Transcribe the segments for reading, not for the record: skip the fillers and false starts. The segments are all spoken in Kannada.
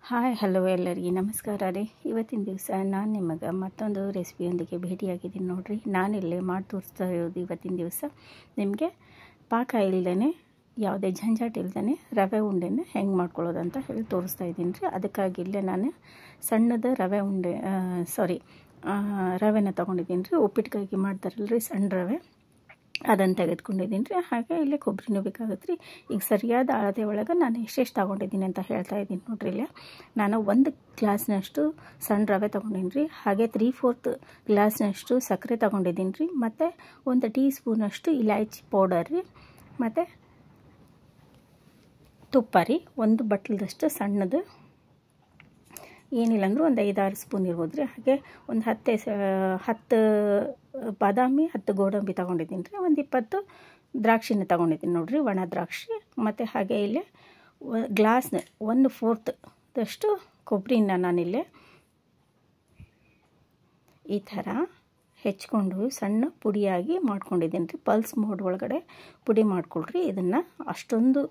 ಹಾಯ್ ಹಲೋ ಎಲ್ಲರಿಗೆ ನಮಸ್ಕಾರ ರೀ. ಇವತ್ತಿನ ದಿವಸ ನಾನು ನಿಮಗೆ ಮತ್ತೊಂದು ರೆಸಿಪಿಯೊಂದಿಗೆ ಭೇಟಿಯಾಗಿದ್ದೀನಿ ನೋಡಿರಿ. ನಾನಿಲ್ಲೇ ಮಾಡಿ ತೋರಿಸ್ತಾ ಇರೋದು ಇವತ್ತಿನ ದಿವಸ ನಿಮಗೆ ಪಾಕ ಇಲ್ಲದೇ ಯಾವುದೇ ಜಂಜಾಟ ಇಲ್ಲದೇ ರವೆ ಉಂಡೆನ ಹೆಂಗೆ ಮಾಡ್ಕೊಳ್ಳೋದು ಅಂತ ಹೇಳಿ ತೋರಿಸ್ತಾ ಇದ್ದೀನಿ ರೀ. ಅದಕ್ಕಾಗಿ ಇಲ್ಲೇ ನಾನು ಸಣ್ಣದ ರವೆ ಉಂಡೆ ರವೆನ ತೊಗೊಂಡಿದ್ದೀನಿ ರೀ. ಉಪ್ಪಿಟ್ಟಿಕಾಯಿಗೆ ಮಾಡ್ತಾರಲ್ಲ ರೀ ಸಣ್ಣ ರವೆ, ಅದನ್ನು ತೆಗೆದುಕೊಂಡಿದ್ದೀನಿ ರೀ. ಹಾಗೆ ಇಲ್ಲೇ ಕೊಬ್ಬರಿನೂ ಬೇಕಾಗುತ್ತೆ ರೀ. ಈಗ ಸರಿಯಾದ ಅಳತೆ ಒಳಗೆ ನಾನು ಎಷ್ಟೆಷ್ಟು ತೊಗೊಂಡಿದ್ದೀನಿ ಅಂತ ಹೇಳ್ತಾ ಇದ್ದೀನಿ ನೋಡ್ರಿ. ಇಲ್ಲೇ ನಾನು 1 ಗ್ಲಾಸ್ನಷ್ಟು ಸಣ್ಣ ರವೆ ತೊಗೊಂಡಿನಿ ರೀ. ಹಾಗೆ 3/4 ಗ್ಲಾಸ್ನಷ್ಟು ಸಕ್ಕರೆ ತೊಗೊಂಡಿದ್ದೀನಿ ರೀ. ಮತ್ತು 1 ಟೀ ಸ್ಪೂನಷ್ಟು ಇಲಾಚಿ ಪೌಡರ್ ರೀ. ಮತ್ತು ತುಪ್ಪ ರೀ, 1 ಬಟ್ಲದಷ್ಟು ಸಣ್ಣದು, ಏನಿಲ್ಲ ಅಂದರೂ ಒಂದು 5-6 ಸ್ಪೂನ್ ಇರ್ಬೋದು ರೀ. ಹಾಗೆ ಒಂದು 10 ಬಾದಾಮಿ, 10 ಗೋಡಂಬಿ ತೊಗೊಂಡಿದ್ದೀನಿ ರೀ. ಒಂದು 20 ದ್ರಾಕ್ಷಿನ ತೊಗೊಂಡಿದ್ದೀನಿ ನೋಡಿರಿ, ಒಣ ದ್ರಾಕ್ಷಿ. ಮತ್ತು ಹಾಗೆ ಇಲ್ಲೇ ಗ್ಲಾಸ್ನ 1/4 ಕೊಬ್ಬರಿನ ನಾನಿಲ್ಲೇ ಈ ಥರ ಹೆಚ್ಕೊಂಡು ಸಣ್ಣ ಪುಡಿಯಾಗಿ ಮಾಡ್ಕೊಂಡಿದ್ದೀನಿ ರೀ. ಪಲ್ಸ್ ಮೋಡ್ ಒಳಗಡೆ ಪುಡಿ ಮಾಡ್ಕೊಳ್ರಿ. ಇದನ್ನು ಅಷ್ಟೊಂದು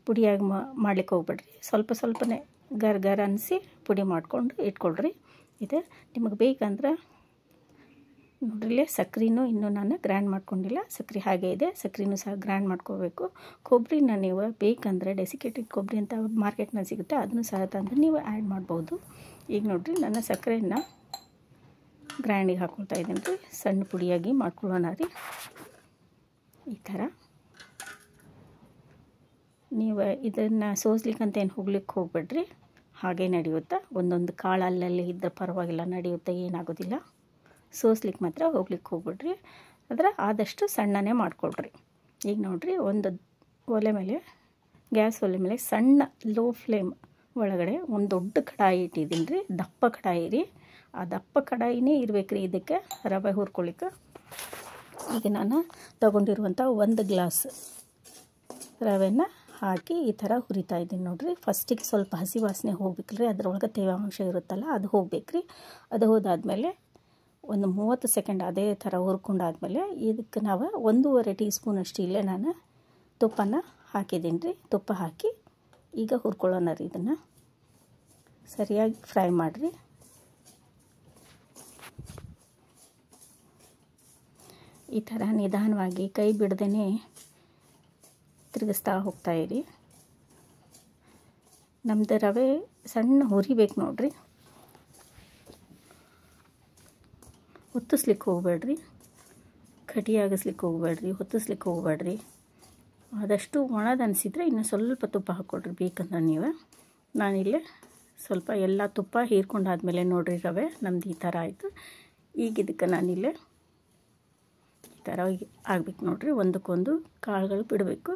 ಪುಡಿಯಾಗಿ ಮಾಡ್ಲಿಕ್ಕೆ ಹೋಗ್ಬೇಡ್ರಿ. ಸ್ವಲ್ಪನೇ ಗರ್ ಅನಿಸಿ ಪುಡಿ ಮಾಡ್ಕೊಂಡು ಇಟ್ಕೊಳ್ರಿ. ಇದು ನಿಮಗೆ ಬೇಕಂದ್ರೆ ನೋಡ್ರಿಲ್ಲೇ ಸಕ್ಕರೆನೂ ಇನ್ನೂ ನಾನು ಗ್ರೈಂಡ್ ಮಾಡ್ಕೊಂಡಿಲ್ಲ, ಸಕ್ಕರೆ ಹಾಗೆ ಇದೆ. ಸಕ್ಕರೆನೂ ಸಹ ಗ್ರೈಂಡ್ ಮಾಡ್ಕೋಬೇಕು. ಕೊಬ್ಬರಿನ ನೀವು ಬೇಕಂದರೆ ಡೆಸಿಕೇಟೆಡ್ ಕೊಬ್ಬರಿ ಅಂತ ಮಾರ್ಕೆಟ್ನಲ್ಲಿ ಸಿಗುತ್ತೆ, ಅದನ್ನು ಸಹ ತಂದು ನೀವು ಆ್ಯಡ್ ಮಾಡ್ಬೋದು. ಈಗ ನೋಡಿರಿ ನಾನು ಸಕ್ಕರೆನ ಗ್ರೈಂಡಿಗೆ ಹಾಕ್ಕೊಳ್ತಾ ಇದ್ದೀನಿ ರೀ. ಸಣ್ಣ ಪುಡಿಯಾಗಿ ಮಾಡ್ಕೊಳ್ಳೋಣ ರೀ. ಈ ಥರ ನೀವು ಇದನ್ನು ಸೋಸ್ಲಿಕ್ಕಂತ ಏನು ಹೋಗ್ಲಿಕ್ಕೆ ಹೋಗ್ಬೇಡ್ರಿ, ಹಾಗೆ ನಡೆಯುತ್ತಾ. ಒಂದೊಂದು ಕಾಳು ಅಲ್ಲಲ್ಲಿ ಇದ್ದರೆ ಪರವಾಗಿಲ್ಲ, ನಡೆಯುತ್ತೆ, ಏನಾಗೋದಿಲ್ಲ. ಸೋಸ್ಲಿಕ್ಕೆ ಮಾತ್ರ ಹೋಗ್ಲಿಕ್ಕೆ ಹೋಗ್ಬಿಡ್ರಿ. ಆದರೆ ಆದಷ್ಟು ಸಣ್ಣನೇ ಮಾಡ್ಕೊಳ್ರಿ. ಈಗ ನೋಡಿರಿ, ಒಂದು ಗ್ಯಾಸ್ ಒಲೆ ಮೇಲೆ ಸಣ್ಣ ಲೋ ಫ್ಲೇಮ್ ಒಳಗಡೆ ಒಂದು ದೊಡ್ಡ ಕಡಾಯಿ ಇಟ್ಟಿದ್ದೀನಿ ರೀ. ದಪ್ಪ ಕಡಾಯಿ ರೀ. ಆ ದಪ್ಪ ಕಡಾಯಿನೇ ಇರಬೇಕು ರೀ ಇದಕ್ಕೆ ರವೆ ಹುರ್ಕೊಳ್ಳಿಕ್ಕೆ. ಈಗ ನಾನು ತೊಗೊಂಡಿರುವಂಥ 1 ಗ್ಲಾಸ್ ರವೆನ ಹಾಕಿ ಈ ಥರ ಹುರಿತಾ ಇದ್ದೀನಿ ನೋಡಿರಿ. ಫಸ್ಟಿಗೆ ಸ್ವಲ್ಪ ಹಸಿ ವಾಸನೆ ಹೋಗ್ಬೇಕ್ರಿ, ಅದರೊಳಗೆ ತೇವಾಂಶ ಇರುತ್ತಲ್ಲ ಅದು ಹೋಗ್ಬೇಕ್ರಿ. ಅದು ಹೋದಾದಮೇಲೆ ಒಂದು 30 ಸೆಕೆಂಡ್ ಅದೇ ಥರ ಹುರ್ಕೊಂಡಾದ್ಮೇಲೆ ಇದಕ್ಕೆ ನಾವು 1.5 ಟೀ ಸ್ಪೂನಷ್ಟು ಇಲ್ಲೇ ನಾನು ತುಪ್ಪನ ಹಾಕಿದ್ದೀನಿ ರೀ. ತುಪ್ಪ ಹಾಕಿ ಈಗ ಹುರ್ಕೊಳ್ಳೋಣ ರೀ. ಇದನ್ನು ಸರಿಯಾಗಿ ಫ್ರೈ ಮಾಡಿರಿ. ಈ ಥರ ನಿಧಾನವಾಗಿ ಕೈ ಬಿಡದೇ ತಿರುಗಿಸ್ತಾ ಹೋಗ್ತಾಯಿರಿ. ನಮ್ಮದು ರವೆ ಸಣ್ಣ ಹುರಿಬೇಕು ನೋಡಿರಿ. ಹೊತ್ತಿಸ್ಲಿಕ್ಕೆ ಹೋಗಬೇಡ್ರಿ, ಕಟಿಯಾಗಿಸ್ಲಿಕ್ಕೆ ಹೋಗಬೇಡ್ರಿ, ಹೊತ್ತಿಸ್ಲಿಕ್ಕೆ ಹೋಗಬೇಡ್ರಿ. ಆದಷ್ಟು ಒಣದು ಅನಿಸಿದರೆ ಇನ್ನು ಸ್ವಲ್ಪ ತುಪ್ಪ ಹಾಕ್ಕೊಡ್ರಿ ಬೇಕಂದ್ರೆ ನೀವು. ನಾನಿಲ್ಲೇ ಸ್ವಲ್ಪ ಎಲ್ಲ ತುಪ್ಪ ಹೀರ್ಕೊಂಡಾದ್ಮೇಲೆ ನೋಡಿರಿ ರವೆ ನಮ್ದು ಈ ಥರ ಆಯಿತು. ಈಗ ಇದಕ್ಕೆ ನಾನಿಲ್ಲೇ ಈ ಥರ ಆಗ್ಬೇಕು ನೋಡಿರಿ. ಒಂದಕ್ಕೊಂದು ಕಾಳುಗಳು ಬಿಡಬೇಕು.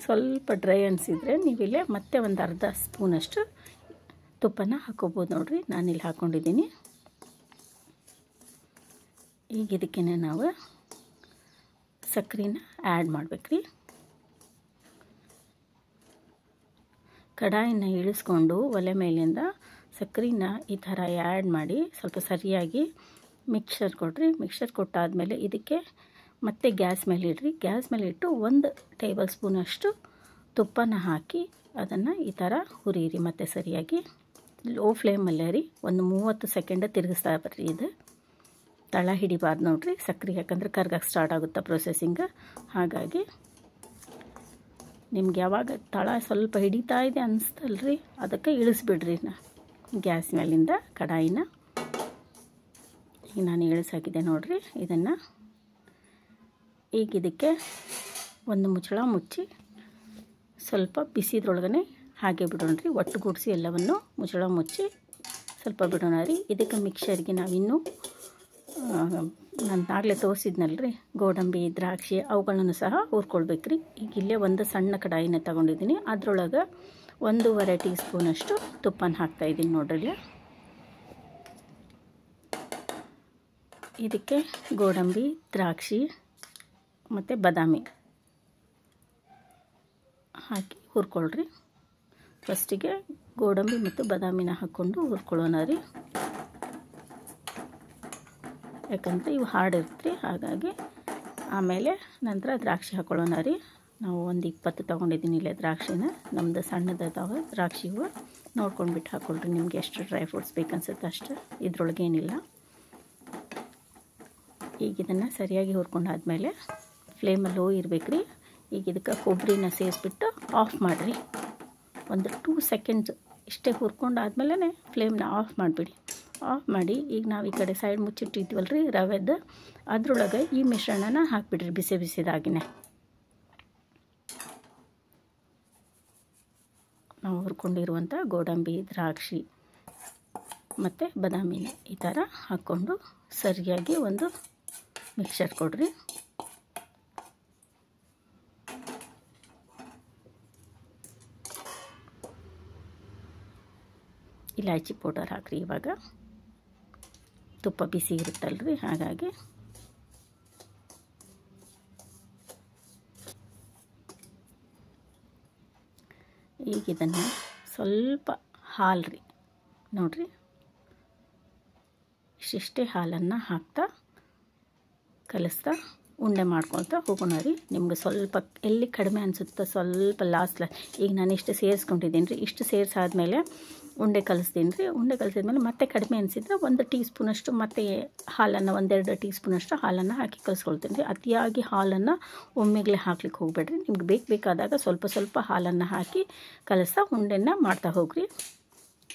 ಸ್ವಲ್ಪ ಡ್ರೈ ಅನಿಸಿದರೆ ನೀವಿಲ್ಲೇ ಮತ್ತೆ ಒಂದು ಅರ್ಧ ಸ್ಪೂನಷ್ಟು ತುಪ್ಪನ ಹಾಕ್ಕೋಬೋದು ನೋಡಿರಿ. ನಾನಿಲ್ಲಿ ಹಾಕ್ಕೊಂಡಿದ್ದೀನಿ. ಈಗ ಇದಕ್ಕೆ ನಾವು ಸಕ್ಕರೆನ ಆ್ಯಡ್ ಮಾಡಬೇಕ್ರಿ. ಕಡಾಯಿನ ಇಳಿಸ್ಕೊಂಡು ಒಲೆ ಮೇಲಿಂದ ಸಕ್ಕರೆನ ಈ ಥರ ಆ್ಯಡ್ ಮಾಡಿ ಸ್ವಲ್ಪ ಸರಿಯಾಗಿ ಮಿಕ್ಸರ್ ಕೊಡ್ರಿ. ಮಿಕ್ಸರ್ ಕೊಟ್ಟಾದಮೇಲೆ ಇದಕ್ಕೆ ಮತ್ತೆ ಗ್ಯಾಸ್ ಮೇಲೆ ಇಡ್ರಿ. ಗ್ಯಾಸ್ ಮೇಲೆ ಇಟ್ಟು 1 ಟೇಬಲ್ ಸ್ಪೂನಷ್ಟು ತುಪ್ಪನ ಹಾಕಿ ಅದನ್ನು ಈ ಥರ ಹುರಿಯಿರಿ. ಮತ್ತೆ ಸರಿಯಾಗಿ ಲೋ ಫ್ಲೇಮಲ್ಲೇ ರೀ. ಒಂದು 30 ಸೆಕೆಂಡ್ ತಿರುಗಿಸ್ತಾ ಬರ್ರಿ. ಇದು ತಳ ಹಿಡಿಬಾರ್ದು ನೋಡಿರಿ ಸಕ್ಕರೆ, ಯಾಕಂದರೆ ಕರ್ಗಕ್ಕೆ ಸ್ಟಾರ್ಟ್ ಆಗುತ್ತೆ ಪ್ರೊಸೆಸಿಂಗ್. ಹಾಗಾಗಿ ನಿಮ್ಗೆ ಯಾವಾಗ ತಳ ಸ್ವಲ್ಪ ಹಿಡಿತಾ ಇದೆ ಅನಿಸ್ತಲ್ರಿ, ಅದಕ್ಕೆ ಇಳಿಸ್ಬಿಡ್ರಿ ಗ್ಯಾಸ್ ಮೇಲಿಂದ ಕಡಾಯಿನ. ಈಗ ನಾನು ಇಳಿಸಾಕಿದ್ದೆ ನೋಡಿರಿ ಇದನ್ನು. ಈಗ ಇದಕ್ಕೆ ಒಂದು ಮುಚ್ಚಳ ಮುಚ್ಚಿ ಸ್ವಲ್ಪ ಬಿಸಿದ್ರೊಳಗನೆ ಹಾಗೆ ಬಿಡೋಣ ರೀ. ಒಟ್ಟುಗೂಡಿಸಿ ಎಲ್ಲವನ್ನು ಮುಚ್ಚಳ ಮುಚ್ಚಿ ಸ್ವಲ್ಪ ಬಿಡೋಣ ರೀ. ಇದಕ್ಕೆ ಮಿಕ್ಸರ್ಗೆ ನಾವಿನ್ನೂ ನಾನು ಆಗಲೇ ತೋರಿಸಿದ್ನಲ್ರಿ ಗೋಡಂಬಿ, ದ್ರಾಕ್ಷಿ ಅವುಗಳನ್ನು ಸಹ ಹುರ್ಕೊಳ್ಬೇಕ್ರಿ. ಈಗ ಇಲ್ಲೇ ಒಂದು ಸಣ್ಣ ಕಡಾಯಿನ ತೊಗೊಂಡಿದ್ದೀನಿ. ಅದರೊಳಗೆ 1.5 ಟೀ ಸ್ಪೂನಷ್ಟು ತುಪ್ಪನ ಹಾಕ್ತಾಯಿದ್ದೀನಿ ನೋಡ್ರಿ. ಇದಕ್ಕೆ ಗೋಡಂಬಿ, ದ್ರಾಕ್ಷಿ ಮತ್ತು ಬಾದಾಮಿ ಹಾಕಿ ಹುರ್ಕೊಳ್ರಿ. ಫಸ್ಟಿಗೆ ಗೋಡಂಬಿ ಮತ್ತು ಬಾದಾಮಿನ ಹಾಕ್ಕೊಂಡು ಹುರ್ಕೊಳ್ಳೋಣ ರೀ. ಯಾಕಂದರೆ ಇವು ಹಾರ್ಡ್ ಇರುತ್ತೆ, ಹಾಗಾಗಿ ಆಮೇಲೆ ನಂತರ ದ್ರಾಕ್ಷಿ ಹಾಕ್ಕೊಳ್ಳೋಣ ರೀ. ನಾವು ಒಂದು 20 ತೊಗೊಂಡಿದ್ದೀನಿ ಇಲ್ಲೇ ದ್ರಾಕ್ಷಿನ. ನಮ್ಮದು ಸಣ್ಣದಾದವ ದ್ರಾಕ್ಷಿವು ನೋಡ್ಕೊಂಡ್ಬಿಟ್ಟು ಹಾಕ್ಕೊಳ್ರಿ, ನಿಮ್ಗೆ ಎಷ್ಟು ಡ್ರೈ ಫ್ರೂಟ್ಸ್ ಬೇಕನ್ಸುತ್ತೆ ಅಷ್ಟು, ಇದ್ರೊಳಗೇನಿಲ್ಲ. ಈಗ ಇದನ್ನು ಸರಿಯಾಗಿ ಹುರ್ಕೊಂಡಾದ್ಮೇಲೆ ಫ್ಲೇಮಲ್ಲಿ ಲೋ ಇರಬೇಕು ರೀ. ಈಗ ಇದಕ್ಕೆ ಕೊಬ್ಬರಿನ ಸೇರಿಸ್ಬಿಟ್ಟು ಆಫ್ ಮಾಡಿರಿ. ಒಂದು 2 ಸೆಕೆಂಡ್ಸ್ ಇಷ್ಟೇ ಹುರ್ಕೊಂಡಾದ್ಮೇಲೆ ಫ್ಲೇಮ್ನ ಆಫ್ ಮಾಡಿಬಿಡಿ. ಆಫ್ ಮಾಡಿ ಈಗ ನಾವು ಈ ಕಡೆ ಸೈಡ್ ಮುಚ್ಚಿಟ್ಟಿದ್ವಲ್ಲ ರೀ ರವೆದು, ಅದ್ರೊಳಗೆ ಈ ಮಿಶ್ರಣನ ಹಾಕಿಬಿಡ್ರಿ ಬಿಸಿ ಬಿಸಿದಾಗಿನೇ. ನಾವು ಹುರ್ಕೊಂಡಿರುವಂಥ ಗೋಡಂಬಿ, ದ್ರಾಕ್ಷಿ ಮತ್ತು ಬಾದಾಮಿನ ಈ ಥರ ಹಾಕ್ಕೊಂಡು ಸರಿಯಾಗಿ ಒಂದು ಮಿಕ್ಸರ್ ಕೊಡ್ರಿ. ಇಲಾಚಿ ಪೌಡರ್ ಹಾಕ್ರಿ. ಇವಾಗ ತುಪ್ಪ ಬಿಸಿ ಇರುತ್ತಲ್ರಿ, ಹಾಗಾಗಿ ಈಗ ಇದನ್ನು ಸ್ವಲ್ಪ ಹಾಲು ರೀ, ನೋಡಿರಿ ಇಷ್ಟಿಷ್ಟೇ ಹಾಲನ್ನು ಹಾಕ್ತಾ ಕಲಿಸ್ತಾ ಉಂಡೆ ಮಾಡ್ಕೊಳ್ತಾ ಹೋಗೋಣ ರೀ. ನಿಮ್ಗೆ ಸ್ವಲ್ಪ ಎಲ್ಲಿ ಕಡಿಮೆ ಅನಿಸುತ್ತೋ ಸ್ವಲ್ಪ ಲಾಸ್ಟ್ ಈಗ ನಾನು ಇಷ್ಟು ಸೇರಿಸ್ಕೊಂಡಿದ್ದೀನಿ ರೀ. ಇಷ್ಟು ಸೇರಿಸಾದ್ಮೇಲೆ ಉಂಡೆ ಕಲಿಸ್ತೀನಿ ರೀ. ಉಂಡೆ ಕಲಿಸಿದ್ಮೇಲೆ ಮತ್ತೆ ಕಡಿಮೆ ಅನಿಸಿದ್ರೆ 1 ಟೀ ಸ್ಪೂನಷ್ಟು ಮತ್ತೆ ಹಾಲನ್ನು 1-2 ಟೀ ಸ್ಪೂನಷ್ಟು ಹಾಲನ್ನು ಹಾಕಿ ಕಲಿಸ್ಕೊಳ್ತೀನಿ ರೀ. ಅತಿಯಾಗಿ ಹಾಲನ್ನು ಒಮ್ಮೆಗಲೇ ಹಾಕ್ಲಿಕ್ಕೆ ಹೋಗಬೇಡ್ರಿ. ನಿಮ್ಗೆ ಬೇಕಾದಾಗ ಸ್ವಲ್ಪ ಸ್ವಲ್ಪ ಹಾಲನ್ನು ಹಾಕಿ ಕಲಿಸ್ತಾ ಉಂಡೆನ ಮಾಡ್ತಾ ಹೋಗ್ರಿ.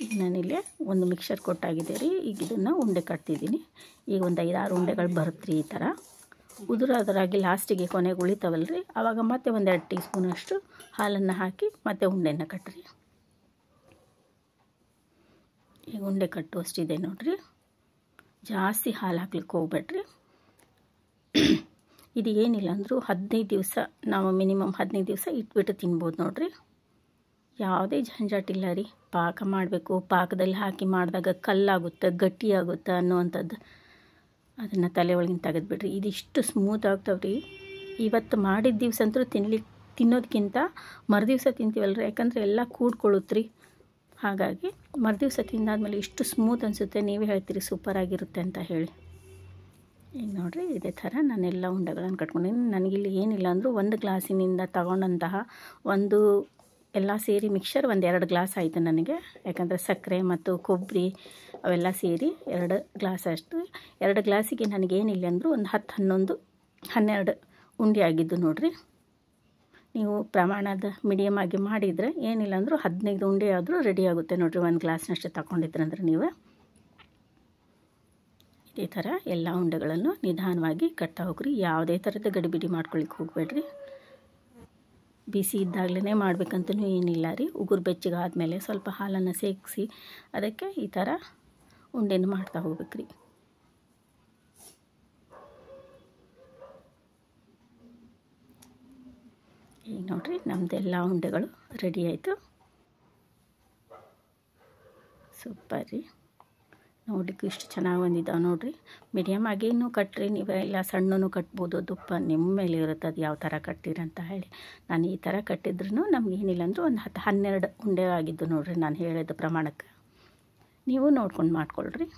ಈಗ ನಾನಿಲ್ಲೇ ಒಂದು ಮಿಕ್ಸರ್ ಕೊಟ್ಟಾಗಿದೆ ರೀ. ಈಗ ಇದನ್ನು ಉಂಡೆ ಕಟ್ತಿದ್ದೀನಿ. ಈಗ ಒಂದು 5-6 ಉಂಡೆಗಳು ಬರುತ್ತೆ ರೀ. ಈ ಥರ ಉದುರಾದರಾಗಿ ಲಾಸ್ಟಿಗೆ ಕೊನೆಗೆ ಉಳಿತಾವಲ್ಲ ರೀ, ಆವಾಗ ಮತ್ತೆ 1-2 ಟೀ ಸ್ಪೂನಷ್ಟು ಹಾಲನ್ನು ಹಾಕಿ ಮತ್ತೆ ಉಂಡೆನ ಕಟ್ಟಿರಿ. ಈಗ ಉಂಡೆ ಕಟ್ಟುವಷ್ಟಿದೆ ನೋಡಿರಿ, ಜಾಸ್ತಿ ಹಾಲು ಹಾಕ್ಲಿಕ್ಕೆ ಹೋಗ್ಬೇಡ್ರಿ. ಇದು ಏನಿಲ್ಲ ಅಂದರೂ 15 ದಿವಸ ನಾವು ಮಿನಿಮಮ್ 15 ದಿವಸ ಇಟ್ಬಿಟ್ಟು ತಿನ್ಬೋದು ನೋಡಿರಿ. ಯಾವುದೇ ಜಂಜಾಟಿಲ್ಲ ರೀ. ಪಾಕ ಮಾಡಬೇಕು, ಪಾಕದಲ್ಲಿ ಹಾಕಿ ಮಾಡಿದಾಗ ಕಲ್ಲಾಗುತ್ತೆ, ಗಟ್ಟಿಯಾಗುತ್ತೆ ಅನ್ನುವಂಥದ್ದು ಅದನ್ನು ತಲೆ ಒಳಗಿನ ತೆಗೆದುಬಿಡ್ರಿ. ಇದಿಷ್ಟು ಸ್ಮೂತ್ ಆಗ್ತಾವ್ರಿ. ಇವತ್ತು ಮಾಡಿದ ದಿವಸ ಅಂತೂ ತಿನ್ನೋದಕ್ಕಿಂತ ಮರುದಿವಸ ತಿಂತೀವಲ್ಲ ರೀ, ಯಾಕಂದರೆ ಎಲ್ಲ ಕೂಡ್ಕೊಳ್ಳುತ್ತೆ ರೀ. ಹಾಗಾಗಿ ಮರುದಿವಸ ತಿಂದಾದ್ಮೇಲೆ ಇಷ್ಟು ಸ್ಮೂತ್ ಅನಿಸುತ್ತೆ, ನೀವೇ ಹೇಳ್ತೀರಿ ಸೂಪರಾಗಿರುತ್ತೆ ಅಂತ ಹೇಳಿ. ಈಗ ನೋಡಿರಿ ಇದೇ ಥರ ನಾನೆಲ್ಲ ಉಂಡೆಗಳನ್ನು ಕಟ್ಕೊಂಡಿದ್ದೀನಿ. ನನಗಿಲ್ಲಿ ಏನಿಲ್ಲ ಅಂದರೂ 1 ಗ್ಲಾಸಿನಿಂದ ತಗೊಂಡಂತಹ ಒಂದು ಎಲ್ಲ ಸೇರಿ ಮಿಕ್ಸರ್ 1-2 ಗ್ಲಾಸ್ ಆಯಿತು ನನಗೆ. ಯಾಕಂದರೆ ಸಕ್ಕರೆ ಮತ್ತು ಕೊಬ್ಬರಿ ಅವೆಲ್ಲ ಸೇರಿ 2 ಗ್ಲಾಸ್ ಅಷ್ಟು. 2 ಗ್ಲಾಸಿಗೆ ನನಗೇನಿಲ್ಲ ಅಂದರೂ ಒಂದು 10-11-12 ಉಂಡೆ ಆಗಿದ್ದು ನೋಡಿರಿ. ನೀವು ಪ್ರಮಾಣದ ಮೀಡಿಯಮ್ ಆಗಿ ಮಾಡಿದರೆ ಏನಿಲ್ಲ ಅಂದರೂ 15 ಉಂಡೆ ಆದರೂ ರೆಡಿ ಆಗುತ್ತೆ ನೋಡಿರಿ, 1 ಗ್ಲಾಸ್ನಷ್ಟು ತಗೊಂಡಿದ್ರಂದ್ರೆ ನೀವು. ಇದೇ ಥರ ಎಲ್ಲ ಉಂಡೆಗಳನ್ನು ನಿಧಾನವಾಗಿ ಕಟ್ತಾ ಹೋಗ್ರಿ. ಯಾವುದೇ ಥರದ ಗಡಿಬಿಡಿ ಮಾಡ್ಕೊಳ್ಳಿಕ್ಕೆ ಹೋಗಬೇಡ್ರಿ. ಬಿಸಿ ಇದ್ದಾಗಲೇ ಮಾಡಬೇಕಂತನೂ ಏನಿಲ್ಲ ರೀ. ಉಗುರು ಬೆಚ್ಚಗಾದ್ಮೇಲೆ ಸ್ವಲ್ಪ ಹಾಲನ್ನು ಸೇರಿಸಿ ಅದಕ್ಕೆ ಈ ಥರ ಉಂಡೆನ ಮಾಡ್ತಾ ಹೋಗ್ಬೇಕು ರೀ. ಈಗ ನೋಡಿರಿ ನಮ್ಮದೆಲ್ಲ ಉಂಡೆಗಳು ರೆಡಿ ಆಯಿತು. ಸೂಪರ್ ರೀ. ನೋಡಲಿಕ್ಕೆ ಇಷ್ಟು ಚೆನ್ನಾಗಿ ಬಂದಿದ್ದಾವೆ ನೋಡಿರಿ. ಮೀಡಿಯಮ್ ಆಗೇನು ಕಟ್ಟಿರಿ, ನೀವೆಲ್ಲ ಸಣ್ಣನೂ ಕಟ್ಬೋದು, ತುಪ್ಪ ನಿಮ್ಮ ಮೇಲೆ ಇರುತ್ತೆ ಅದು ಯಾವ ಥರ ಕಟ್ಟಿರಂತ ಹೇಳಿ. ನಾನು ಈ ಥರ ಕಟ್ಟಿದ್ರೂ ನಮಗೇನಿಲ್ಲ ಅಂದರೂ ಒಂದು 10-12 ಉಂಡೆ ಆಗಿದ್ದು ನೋಡಿರಿ ನಾನು ಹೇಳಿದ ಪ್ರಮಾಣಕ್ಕೆ. ನೀವು ನೋಡ್ಕೊಂಡು ಮಾಡ್ಕೊಳ್ರಿ.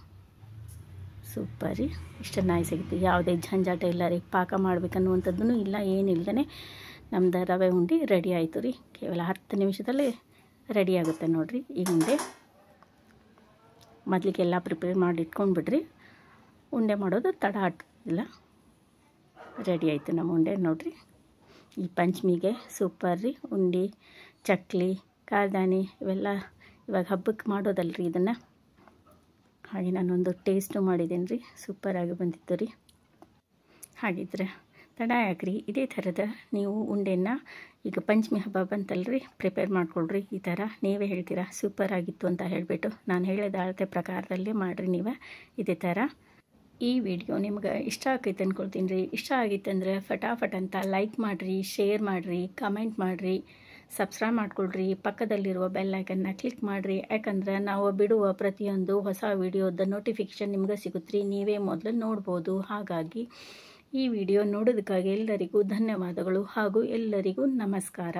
ಸೂಪರ್ ರೀ. ಇಷ್ಟು ಚೆನ್ನಾಗಿ ಸಿಗುತ್ತೆ, ಯಾವುದೇ ಜಂಜಾಟ ಇಲ್ಲ ರೀ. ಪಾಕ ಮಾಡ್ಬೇಕನ್ನುವಂಥದ್ದು ಇಲ್ಲ, ಏನಿಲ್ಲದೇ ನಮ್ಮದು ರವೆ ಉಂಡೆ ರೆಡಿ ಆಯಿತು ರೀ. ಕೇವಲ 10 ನಿಮಿಷದಲ್ಲಿ ರೆಡಿ ಆಗುತ್ತೆ ನೋಡಿರಿ ಈ ಉಂಡೆ. ಮೊದಲಿಗೆಲ್ಲ ಪ್ರಿಪೇರ್ ಮಾಡಿ ಇಟ್ಕೊಂಡ್ಬಿಡ್ರಿ, ಉಂಡೆ ಮಾಡೋದು ತಡ ಇಲ್ಲ. ರೆಡಿ ಆಯಿತು ನಮ್ಮ ಉಂಡೆ ನೋಡಿರಿ. ಈ ಪಂಚಮಿಗೆ ಸೂಪರ್ ರೀ. ಉಂಡೆ, ಚಕ್ಲಿ, ಕಾರ್ದಾನಿ ಇವೆಲ್ಲ ಇವಾಗ ಹಬ್ಬಕ್ಕೆ ಮಾಡೋದಲ್ರಿ ಇದನ್ನು. ಹಾಗೆ ನಾನೊಂದು ಟೇಸ್ಟು ಮಾಡಿದ್ದೀನಿ ರೀ, ಸೂಪರಾಗಿ ಬಂದಿತ್ತು ರೀ. ಹಾಗಿದ್ರೆ ತಡ ಯಾಕ್ರಿ, ಇದೇ ಥರದ ನೀವು ಉಂಡೆನ ಈಗ ಪಂಚಮಿ ಹಬ್ಬ ಬಂತಲ್ರಿ, ಪ್ರಿಪೇರ್ ಮಾಡ್ಕೊಳ್ರಿ. ಈ ಥರ ನೀವೇ ಹೇಳ್ತೀರಾ ಸೂಪರಾಗಿತ್ತು ಅಂತ ಹೇಳಿಬಿಟ್ಟು. ನಾನು ಹೇಳಿದ ಅಳತೆ ಪ್ರಕಾರದಲ್ಲೇ ಮಾಡಿರಿ ನೀವೇ ಇದೇ ಥರ. ಈ ವಿಡಿಯೋ ನಿಮ್ಗೆ ಇಷ್ಟ ಆಗೈತೆ ಅಂದ್ಕೊಳ್ತೀನಿ ರೀ. ಇಷ್ಟ ಆಗಿತ್ತಂದರೆ ಫಟಾಫಟ್ ಅಂತ ಲೈಕ್ ಮಾಡಿರಿ, ಶೇರ್ ಮಾಡಿರಿ, ಕಮೆಂಟ್ ಮಾಡಿರಿ, ಸಬ್ಸ್ಕ್ರೈಬ್ ಮಾಡ್ಕೊಳ್ರಿ. ಪಕ್ಕದಲ್ಲಿರುವ ಬೆಲ್ ಐಕನ್ನ ಕ್ಲಿಕ್ ಮಾಡಿರಿ. ಯಾಕಂದರೆ ನಾವು ಬಿಡುವ ಪ್ರತಿಯೊಂದು ಹೊಸ ವಿಡಿಯೋದ ನೋಟಿಫಿಕೇಷನ್ ನಿಮ್ಗೆ ಸಿಗುತ್ತೆ ರೀ, ನೀವೇ ಮೊದಲು ನೋಡ್ಬೋದು. ಹಾಗಾಗಿ ಈ ವಿಡಿಯೋ ನೋಡೋದಕ್ಕಾಗಿ ಎಲ್ಲರಿಗೂ ಧನ್ಯವಾದಗಳು ಹಾಗೂ ಎಲ್ಲರಿಗೂ ನಮಸ್ಕಾರ.